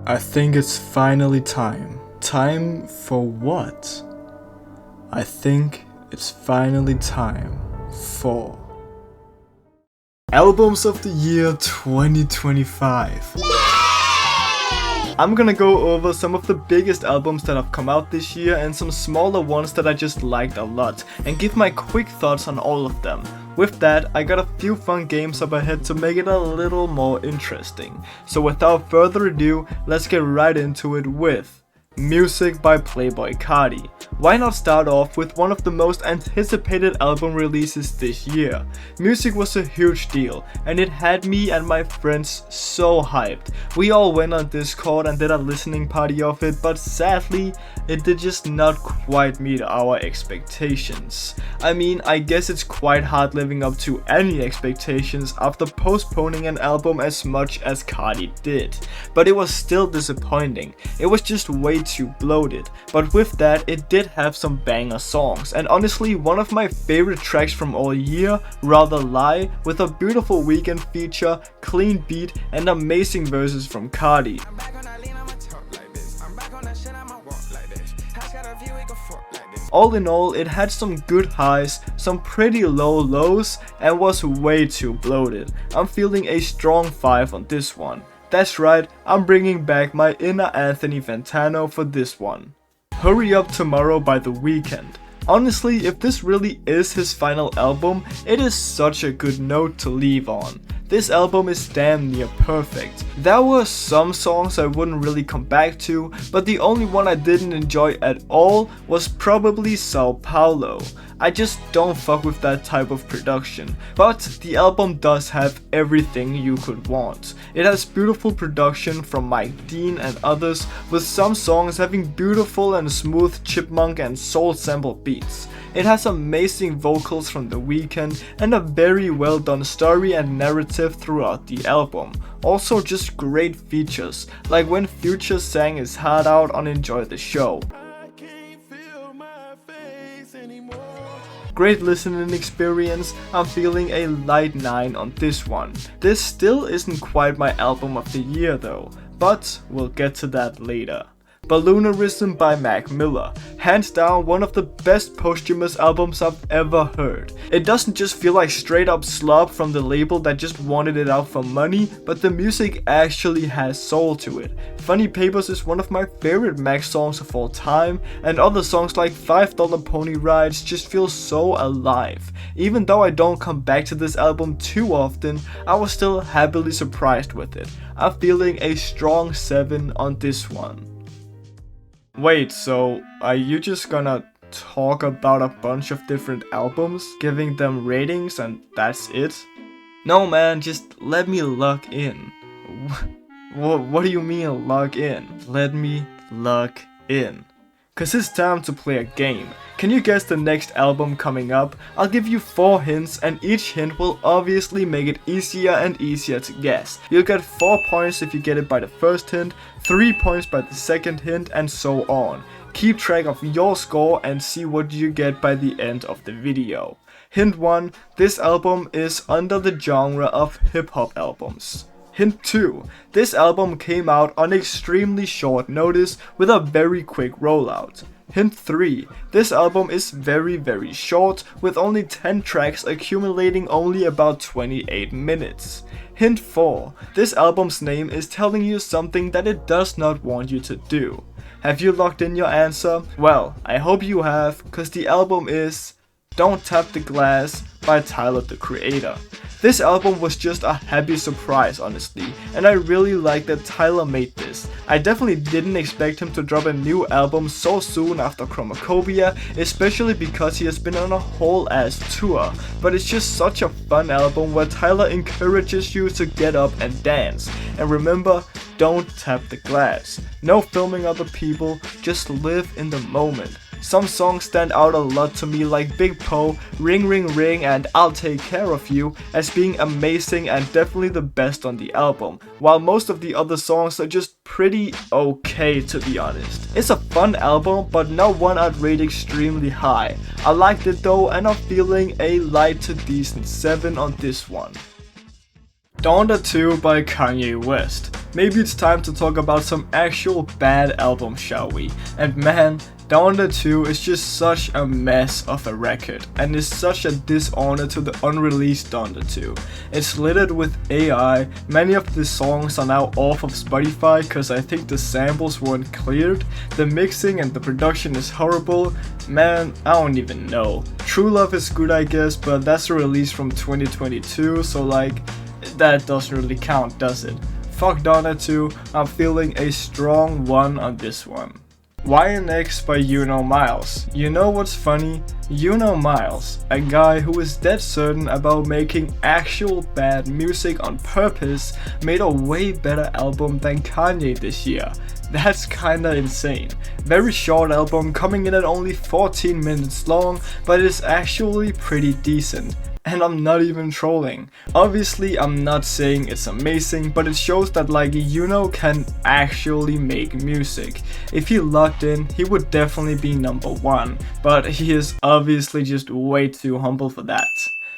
I think it's finally time. Time for what? I think it's finally time for Albums of the Year 2025. I'm gonna go over some of the biggest albums that have come out this year and some smaller ones that I just liked a lot, and give my quick thoughts on all of them. With that, I got a few fun games up ahead to make it a little more interesting. So without further ado, let's get right into it with Music by Playboi Carti. Why not start off with one of the most anticipated album releases this year? Music was a huge deal, and it had me and my friends so hyped. We all went on Discord and did a listening party of it, but sadly, it did just not quite meet our expectations. I mean, I guess it's quite hard living up to any expectations after postponing an album as much as Carti did, but it was still disappointing. It was just way too bloated, but with that, it did have some banger songs, and honestly, one of my favorite tracks from all year, Rather Lie, with a beautiful weekend feature, clean beat, and amazing verses from Carti. All in all, it had some good highs, some pretty low lows, and was way too bloated. I'm feeling a strong 5 on this one. That's right, I'm bringing back my inner Anthony Fantano for this one. Hurry Up Tomorrow by The Weeknd. Honestly, if this really is his final album, it is such a good note to leave on. This album is damn near perfect. There were some songs I wouldn't really come back to, but the only one I didn't enjoy at all was probably Sao Paulo. I just don't fuck with that type of production, but the album does have everything you could want. It has beautiful production from Mike Dean and others, with some songs having beautiful and smooth chipmunk and soul sample beats. It has amazing vocals from The Weeknd and a very well done story and narrative throughout the album. Also just great features, like when Future sang his heart out on Enjoy the Show. Great listening experience. I'm feeling a light 9 on this one. This still isn't quite my album of the year though, but we'll get to that later. Balloonerism by Mac Miller. Hands down one of the best posthumous albums I've ever heard. It doesn't just feel like straight up slop from the label that just wanted it out for money, but the music actually has soul to it. Funny Papers is one of my favorite Mac songs of all time, and other songs like $5 Pony Rides just feel so alive. Even though I don't come back to this album too often, I was still happily surprised with it. I'm feeling a strong 7 on this one. Wait, so are you just gonna talk about a bunch of different albums, giving them ratings and that's it? No man, just let me log in. What do you mean log in? Let me log in. Cause it's time to play a game. Can you guess the next album coming up? I'll give you 4 hints and each hint will obviously make it easier and easier to guess. You'll get 4 points if you get it by the first hint, 3 points by the second hint, and so on. Keep track of your score and see what you get by the end of the video. Hint 1, this album is under the genre of hip hop albums. Hint 2, this album came out on extremely short notice with a very quick rollout. Hint 3, this album is very short with only 10 tracks accumulating only about 28 minutes. Hint 4, this album's name is telling you something that it does not want you to do. Have you locked in your answer? Well, I hope you have, cause the album is Don't Tap the Glass by Tyler the Creator. This album was just a happy surprise honestly, and I really like that Tyler made this. I definitely didn't expect him to drop a new album so soon after Chromacopia, especially because he has been on a whole ass tour, but it's just such a fun album where Tyler encourages you to get up and dance. And remember, don't tap the glass. No filming other people, just live in the moment. Some songs stand out a lot to me like Big Po, Ring Ring Ring, and I'll Take Care of You as being amazing and definitely the best on the album, while most of the other songs are just pretty okay to be honest. It's a fun album, but not one I'd rate extremely high. I liked it though, and I'm feeling a light to decent 7 on this one. Donda 2 by Kanye West. maybe it's time to talk about some actual bad albums, shall we? And man, Donda 2 is just such a mess of a record, and is such a dishonor to the unreleased Donda 2. It's littered with AI, many of the songs are now off of Spotify cause I think the samples weren't cleared, the mixing and the production is horrible, man, I don't even know. True Love is good I guess, but that's a release from 2022, so like, that doesn't really count, does it? Fuck Donda 2, I'm feeling a strong 1 on this one. YNX by Miles. You know what's funny? Miles, a guy who is dead certain about making actual bad music on purpose, made a way better album than Kanye this year. That's kinda insane. Very short album, coming in at only 14 minutes long, but it's actually pretty decent. And I'm not even trolling. Obviously, I'm not saying it's amazing, but it shows that like can actually make music. If he locked in, he would definitely be number 1, but he is obviously just way too humble for that.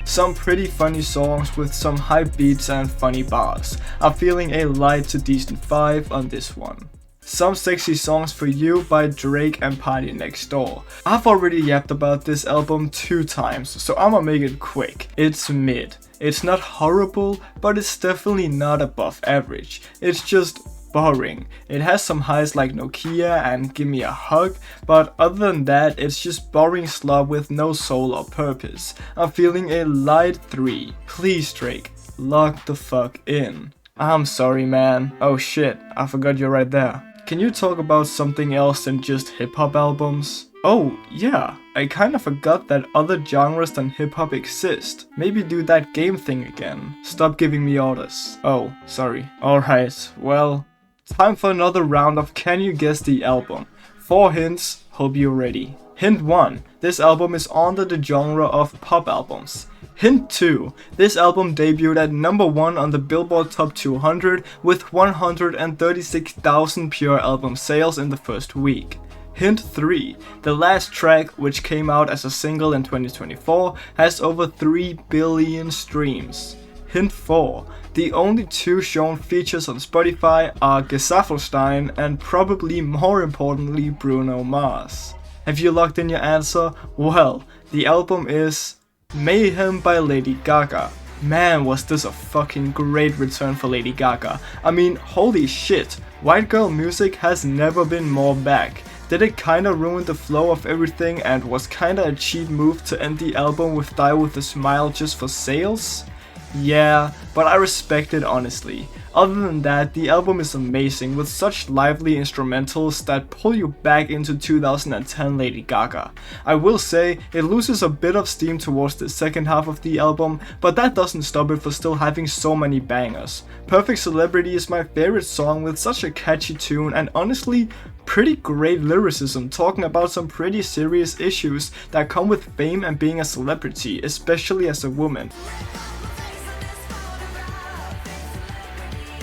Some pretty funny songs with some hype beats and funny bars. I'm feeling a light to decent 5 on this one. Some Sexy Songs for You by Drake and Party Next Door. I've already yapped about this album 2 times, so I'ma make it quick. It's mid. It's not horrible, but it's definitely not above average. It's just boring. It has some highs like Nokia and Give Me a Hug, but other than that, it's just boring slop with no soul or purpose. I'm feeling a light 3. Please Drake, lock the fuck in. I'm sorry man. Oh shit, I forgot you're right there. Can you talk about something else than just hip-hop albums? Oh, yeah, I kinda forgot that other genres than hip-hop exist. Maybe do that game thing again. Stop giving me orders. Oh, sorry. Alright, well, time for another round of Can You Guess the Album? 4 hints, hope you're ready. Hint 1, this album is under the genre of pop albums. Hint 2, this album debuted at number 1 on the Billboard Top 200 with 136,000 pure album sales in the first week. Hint 3, the last track, which came out as a single in 2024, has over 3 billion streams. Hint 4, the only 2 shown features on Spotify are Gesaffelstein and probably more importantly Bruno Mars. Have you locked in your answer? Well, the album is MAYHEM by Lady Gaga. Man, was this a fucking great return for Lady Gaga. I mean, holy shit, white girl music has never been more back. Did it kinda ruin the flow of everything and was kinda a cheap move to end the album with Die With A Smile just for sales? Yeah, but I respect it honestly. Other than that, the album is amazing with such lively instrumentals that pull you back into 2010 Lady Gaga. I will say, it loses a bit of steam towards the second half of the album, but that doesn't stop it for still having so many bangers. Perfect Celebrity is my favorite song with such a catchy tune and honestly, pretty great lyricism talking about some pretty serious issues that come with fame and being a celebrity, especially as a woman.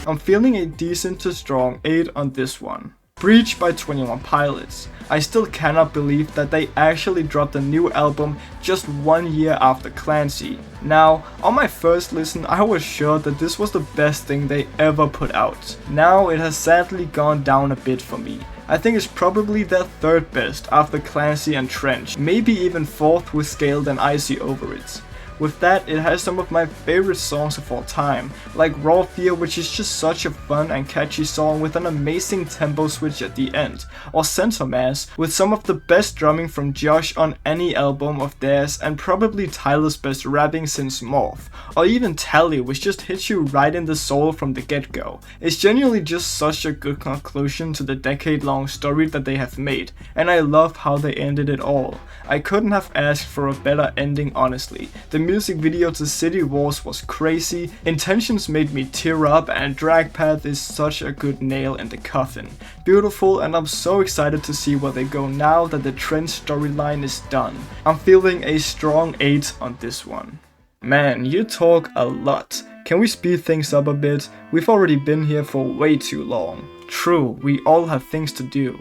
I'm feeling a decent to strong 8 on this one. Breach by 21 Pilots. I still cannot believe that they actually dropped a new album just 1 year after Clancy. Now, on my first listen I was sure that this was the best thing they ever put out. Now it has sadly gone down a bit for me. I think it's probably their 3rd best after Clancy and Trench, maybe even 4th with Scaled and Icy Over It. With that, it has some of my favorite songs of all time, like Raw Fear, which is just such a fun and catchy song with an amazing tempo switch at the end, or Center Mass, with some of the best drumming from Josh on any album of theirs and probably Tyler's best rapping since Morph, or even Tally, which just hits you right in the soul from the get-go. It's genuinely just such a good conclusion to the decade-long story that they have made, and I love how they ended it all. I couldn't have asked for a better ending honestly. The music video to City Wars was crazy, Intentions made me tear up, and Drag Path is such a good nail in the coffin. Beautiful, and I'm so excited to see where they go now that the Trent storyline is done. I'm feeling a strong 8 on this one. Man, you talk a lot. Can we speed things up a bit? We've already been here for way too long. True, we all have things to do.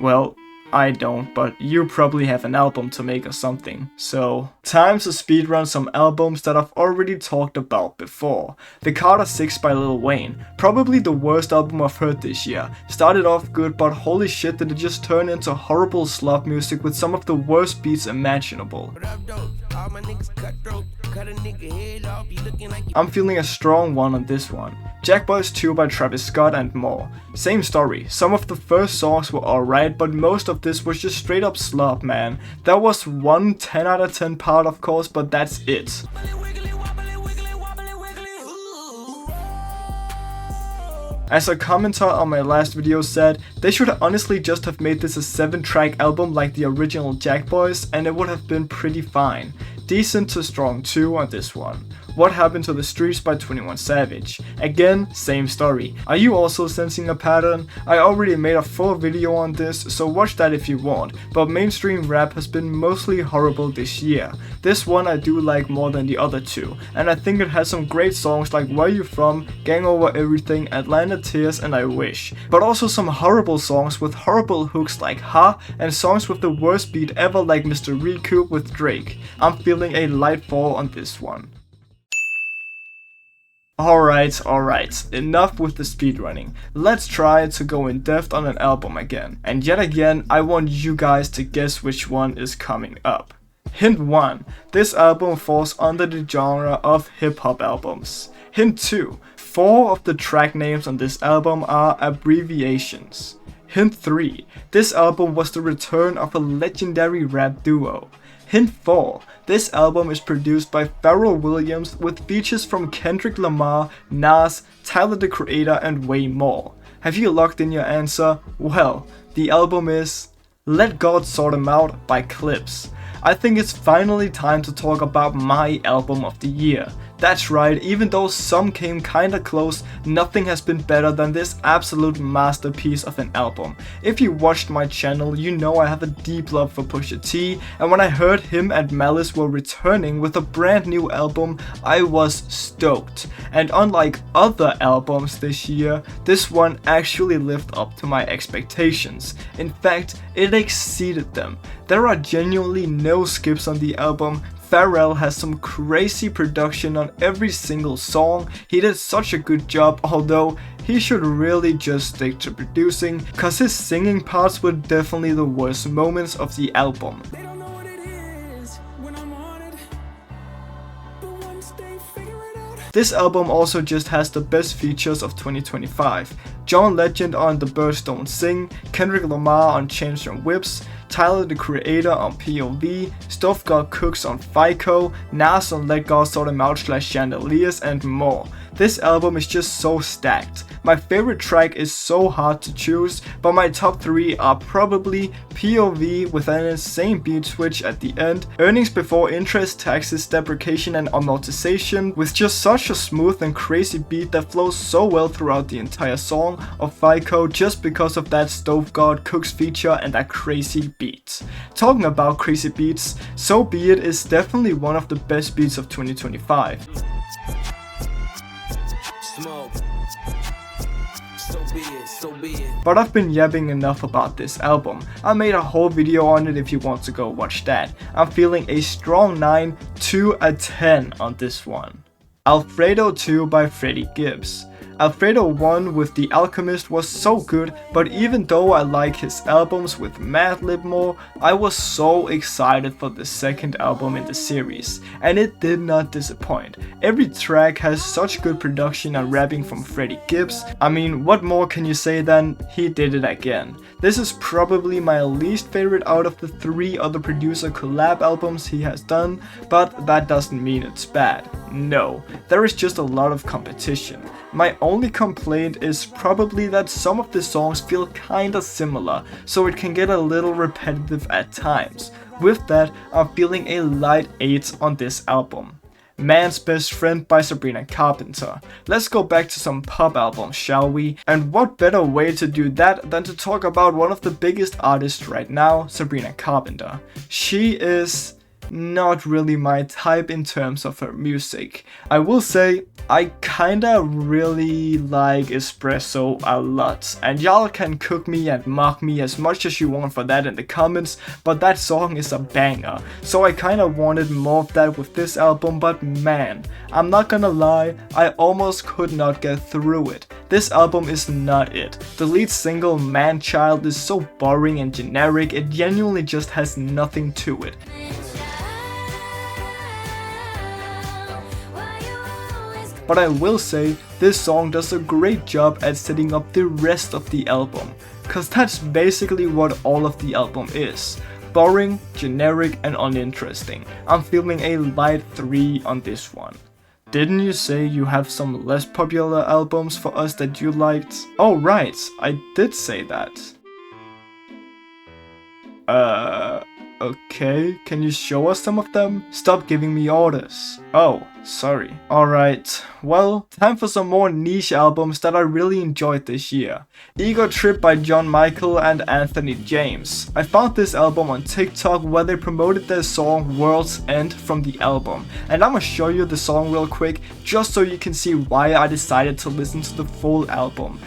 Well, I don't, but you probably have an album to make or something. So, time to speedrun some albums that I've already talked about before. The Carter 6 by Lil Wayne, probably the worst album I've heard this year. Started off good, but holy shit did it just turn into horrible slop music with some of the worst beats imaginable. I'm feeling a strong one on this one. JACKBOYS 2 by Travis Scott and more. Same story, some of the first songs were alright, but most of this was just straight up slop, man. There was one 10 out of 10 part of course, but that's it. As a commenter on my last video said, they should honestly just have made this a 7-track album like the original JACKBOYS and it would have been pretty fine. Decent to strong too on this one. What Happened to the Streets by 21 Savage. Again, same story. Are you also sensing a pattern? I already made a full video on this, so watch that if you want, but mainstream rap has been mostly horrible this year. This one I do like more than the other two, and I think it has some great songs like Where You From, Gang Over Everything, Atlanta Tears and I Wish, but also some horrible songs with horrible hooks like Ha, and songs with the worst beat ever like Mr. Recoup with Drake. I'm feeling a light fall on this one. Alright, enough with the speedrunning. Let's try to go in depth on an album again. And yet again, I want you guys to guess which one is coming up. Hint 1. This album falls under the genre of hip-hop albums. Hint 2. 4 of the track names on this album are abbreviations. Hint 3. This album was the return of a legendary rap duo. Hint 4. This album is produced by Pharrell Williams with features from Kendrick Lamar, Nas, Tyler the Creator and way more. Have you locked in your answer? Well, the album is Let God Sort 'Em Out by Clips. I think it's finally time to talk about my album of the year. That's right, even though some came kinda close, nothing has been better than this absolute masterpiece of an album. If you watched my channel, you know I have a deep love for Pusha T, and when I heard him and Malice were returning with a brand new album, I was stoked. And unlike other albums this year, this one actually lived up to my expectations. In fact, it exceeded them. There are genuinely no skips on the album. Pharrell has some crazy production on every single song. He did such a good job, although he should really just stick to producing, cause his singing parts were definitely the worst moments of the album. This album also just has the best features of 2025. John Legend on The Birds Don't Sing, Kendrick Lamar on Chains and Whips, Tyler the Creator on POV, Stuff God Cooks on FICO, Nas on Let God Sort 'Em Out / Chandeliers and more. This album is just so stacked. My favorite track is so hard to choose, but my top 3 are probably POV with an insane beat switch at the end, Earnings Before Interest, Taxes, Deprecation and Amortization with just such a smooth and crazy beat that flows so well throughout the entire song, of FICO just because of that Stove God Cooks feature and that crazy beat. Talking about crazy beats, So Be It is definitely one of the best beats of 2025. But I've been yapping enough about this album. I made a whole video on it if you want to go watch that. I'm feeling a strong 9 to a 10 on this one. Alfredo 2 by Freddie Gibbs. Alfredo 1 with The Alchemist was so good, but even though I like his albums with Madlib more, I was so excited for the second album in the series, and it did not disappoint. Every track has such good production and rapping from Freddie Gibbs. I mean, what more can you say than he did it again? This is probably my least favorite out of the 3 other producer collab albums he has done, but that doesn't mean it's bad. No, there is just a lot of competition. My only complaint is probably that some of the songs feel kinda similar, so it can get a little repetitive at times. With that, I'm feeling a light 8 on this album. Man's Best Friend by Sabrina Carpenter. Let's go back to some pop albums, shall we? And what better way to do that than to talk about one of the biggest artists right now, Sabrina Carpenter. She is not really my type in terms of her music. I will say, I kinda really like Espresso a lot, and y'all can cook me and mock me as much as you want for that in the comments, but that song is a banger, so I kinda wanted more of that with this album, but man, I'm not gonna lie, I almost could not get through it. This album is not it. The lead single, Man Child, is so boring and generic, it genuinely just has nothing to it. But I will say, this song does a great job at setting up the rest of the album, cause that's basically what all of the album is. Boring, generic and uninteresting. I'm feeling a light 3 on this one. Didn't you say you have some less popular albums for us that you liked? Oh right, I did say that. Okay, can you show us some of them? Stop giving me orders. Oh, sorry. Alright, well, time for some more niche albums that I really enjoyed this year. Egotrip by John Michael and Anthony James. I found this album on TikTok where they promoted their song World's End from the album. And I'ma show you the song real quick, just so you can see why I decided to listen to the full album.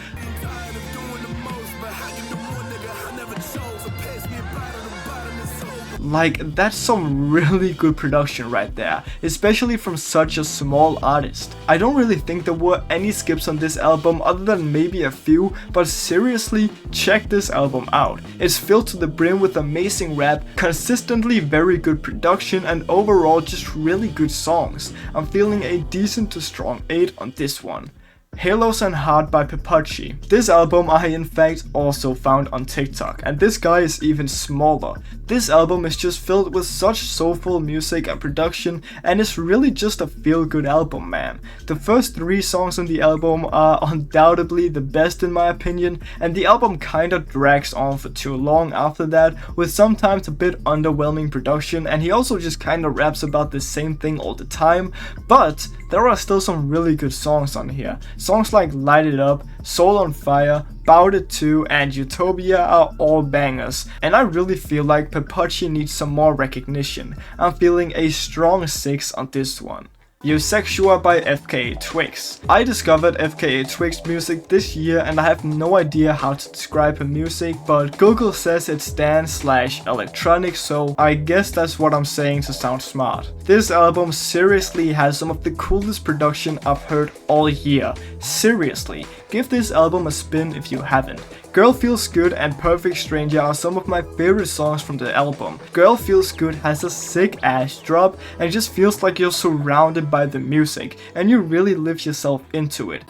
Like, that's some really good production right there, especially from such a small artist. I don't really think there were any skips on this album other than maybe a few, but seriously, check this album out. It's filled to the brim with amazing rap, consistently very good production, and overall just really good songs. I'm feeling a decent to strong 8 on this one. Halos and Heart by Pepachi. This album I in fact also found on TikTok, and this guy is even smaller. This album is just filled with such soulful music and production, and it's really just a feel-good album, man. The first 3 songs on the album are undoubtedly the best in my opinion, and the album kinda drags on for too long after that, with sometimes a bit underwhelming production, and he also just kinda raps about the same thing all the time, but there are still some really good songs on here. Songs like Light It Up, Soul on Fire, Bout It 2 and Utopia are all bangers, and I really feel like Pepachi needs some more recognition. I'm feeling a strong 6 on this one. EUSEXUA by FKA Twigs. I discovered FKA Twigs music this year and I have no idea how to describe her music, but Google says it's dance/electronic, so I guess that's what I'm saying to sound smart. This album seriously has some of the coolest production I've heard all year. Seriously, give this album a spin if you haven't. Girl Feels Good and Perfect Stranger are some of my favorite songs from the album. Girl Feels Good has a sick ass drop and it just feels like you're surrounded by the music and you really live yourself into it.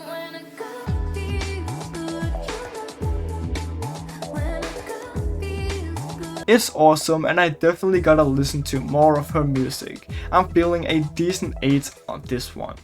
It's awesome and I definitely gotta listen to more of her music. I'm feeling a decent 8 on this one.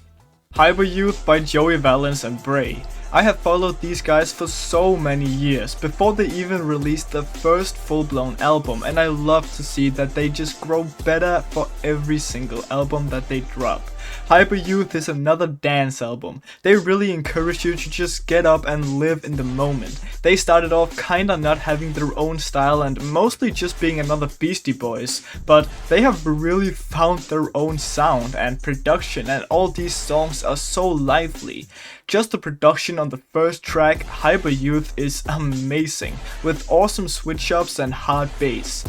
HYPERYOUTH by Joey Valence and Bray. I have followed these guys for so many years, before they even released their first full-blown album, and I love to see that they just grow better for every single album that they drop. HYPERYOUTH is another dance album. They really encourage you to just get up and live in the moment. They started off kinda not having their own style and mostly just being another Beastie Boys, but they have really found their own sound and production, and all these songs are so lively. Just the production on the first track, HYPERYOUTH, is amazing, with awesome switch ups and hard bass.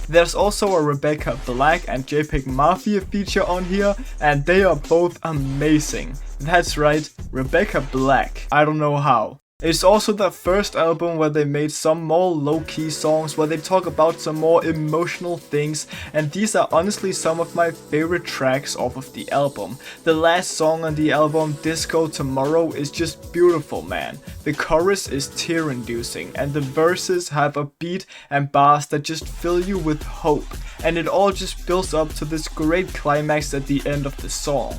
There's also a Rebecca Black and JPEG Mafia feature on here, and they are both amazing. That's right, Rebecca Black. I don't know how. It's also the first album where they made some more low-key songs where they talk about some more emotional things, and these are honestly some of my favorite tracks off of the album. The last song on the album, Disco Tomorrow, is just beautiful, man. The chorus is tear-inducing and the verses have a beat and bars that just fill you with hope, and it all just builds up to this great climax at the end of the song.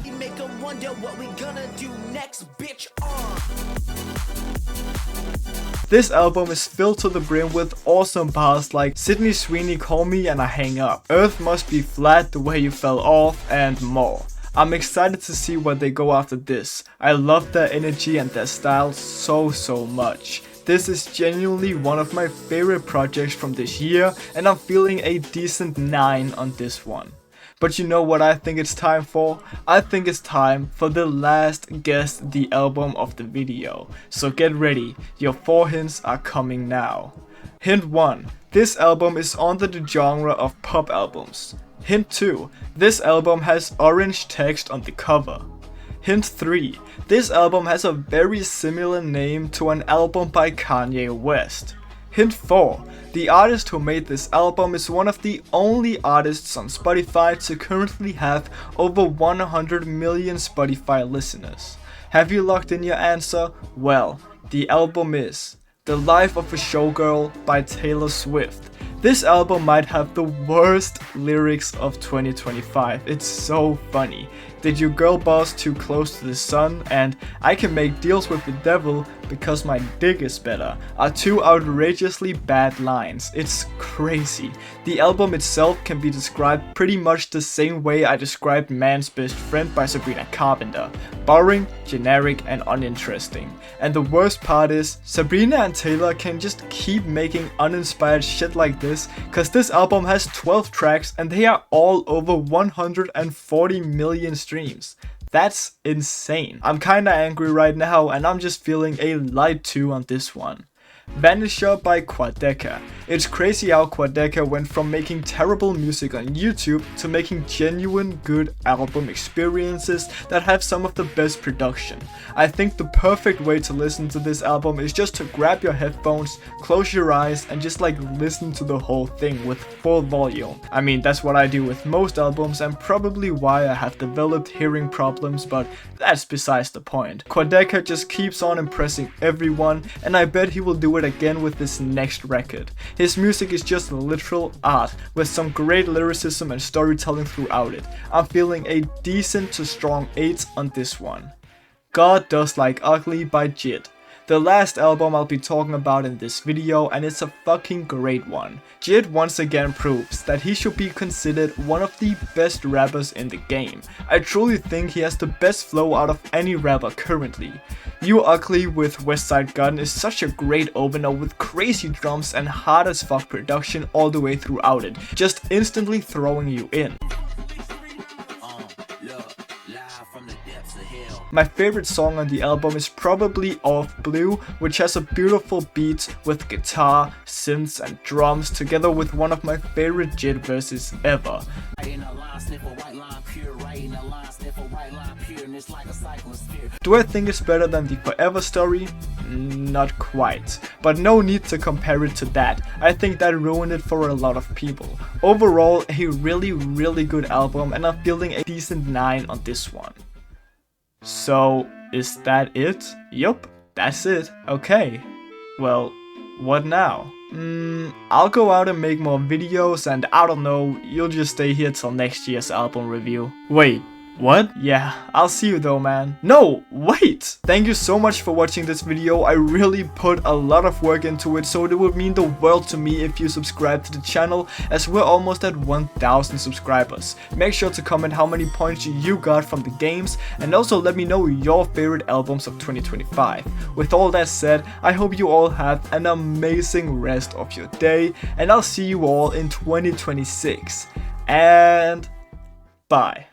This album is filled to the brim with awesome bars like Sydney Sweeney Call Me and I Hang Up, Earth Must Be Flat, The Way You Fell Off, and more. I'm excited to see where they go after this. I love their energy and their style so much. This is genuinely one of my favorite projects from this year and I'm feeling a decent 9 on this one. But you know what I think it's time for? I think it's time for the last Guess the Album of the video. So get ready, your 4 hints are coming now. Hint 1. This album is under the genre of pop albums. Hint 2. This album has orange text on the cover. Hint 3. This album has a very similar name to an album by Kanye West. Hint 4. The artist who made this album is one of the only artists on Spotify to currently have over 100 million Spotify listeners. Have you locked in your answer? Well, the album is The Life of a Showgirl by Taylor Swift. This album might have the worst lyrics of 2025. It's so funny. Did your girl boss too close to the sun and I can make deals with the devil because my dick is better are 2 outrageously bad lines. It's crazy. The album itself can be described pretty much the same way I described Man's Best Friend by Sabrina Carpenter. Boring, generic and uninteresting. And the worst part is, Sabrina and Taylor can just keep making uninspired shit like this cause this album has 12 tracks and they are all over 140 million streams. That's insane. I'm kinda angry right now and I'm just feeling a light 2 on this one. Vanisher by Quadeca. It's crazy how Quadeca went from making terrible music on YouTube to making genuine good album experiences that have some of the best production. I think the perfect way to listen to this album is just to grab your headphones, close your eyes and just like listen to the whole thing with full volume. I mean, that's what I do with most albums and probably why I have developed hearing problems, but that's besides the point. Quadeca just keeps on impressing everyone and I bet he will do it again with this next record. His music is just literal art with some great lyricism and storytelling throughout it. I'm feeling a decent to strong 8 on this one. God Does Like Ugly by JID. The last album I'll be talking about in this video and it's a fucking great one. JID once again proves that he should be considered one of the best rappers in the game. I truly think he has the best flow out of any rapper currently. You Ugly with Westside Gunn is such a great opener with crazy drums and hard as fuck production all the way throughout it, just instantly throwing you in. My favorite song on the album is probably Off Blue, which has a beautiful beat with guitar, synths and drums together with one of my favorite JID verses ever. Do I think it's better than the Forever Story? Not quite, but no need to compare it to that. I think that ruined it for a lot of people. Overall, a really good album and I'm feeling a decent 9 on this one. So, is that it? Yup, that's it. Okay. Well, what now? I'll go out and make more videos and I don't know, you'll just stay here till next year's album review. Wait. What? Yeah, I'll see you though, man. No, wait! Thank you so much for watching this video. I really put a lot of work into it, so it would mean the world to me if you subscribe to the channel, as we're almost at 1000 subscribers. Make sure to comment how many points you got from the games, and also let me know your favorite albums of 2025. With all that said, I hope you all have an amazing rest of your day, and I'll see you all in 2026. And bye.